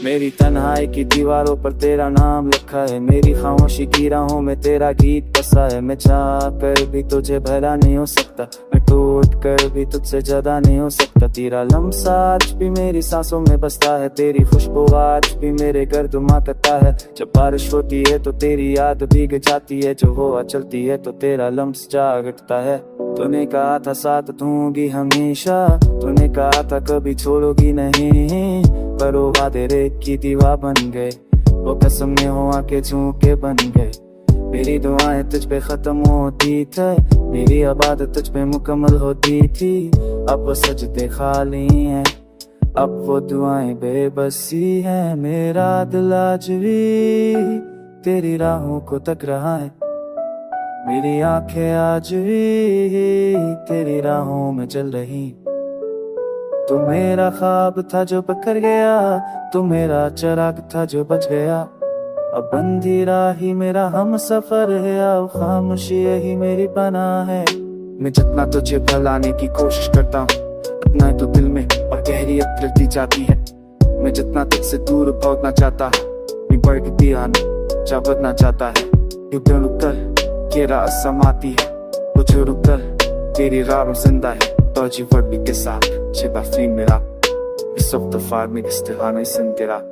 मेरी तन्हाई की दीवारों पर तेरा नाम लिखा है, मेरी खामोशी की राहों में तेरा गीत बसा है। मैं चाह कर भी तुझे भला नहीं हो सकता, मैं टूट कर भी तुझसे ज्यादा नहीं हो सकता। तेरा लम्सा आज भी मेरी सांसों में बसता है, तेरी खुशबू आज भी मेरे गर्दमा करता है। जब बारिश होती है तो तेरी याद भीग जाती है, जो हवा चलती है तो तेरा लम्स जाग उठता है। तूने कहा था साथ दूंगी हमेशा, तूने कहा था कभी छोड़ोगी नहीं, पर वो वादे रेत की दीवार बन गए, वो कसम में हो आके झूके बन गए। मेरी दुआएं तुझ पे खत्म होती थी, मेरी इबादत तुझ पे मुकम्मल होती थी। अब वो सजदे खाली हैं, अब वो दुआएं बेबसी हैं। मेरा दिल आज भी तेरी राहों को तक रहा है, मेरी आंखें आज भी तेरी राहों में चल रही। तू मेरा ख्वाब था जो पकड़ गया, तू मेरा चिराग था जो बच गया। अब बंदी राही मेरा हम सफर है, अब खामोशी यही मेरी पनाह है। मैं जितना तुझे भुलाने की कोशिश करता हूँ, उतना तो दिल में और गहरियत गिरती जाती है। मैं जितना तुझसे दूर भागना चाहता हूँ, बढ़ती आना जा बदना चाहता है। क्यों रुक कर ये राह समाती है, मुझे रुक कर तेरी राह जिंदा है। Dodgy word bir gesagt, Cheba fliegen mir ab. Bis auf der Fall, mir ist der Hahn, ich sind dir ab.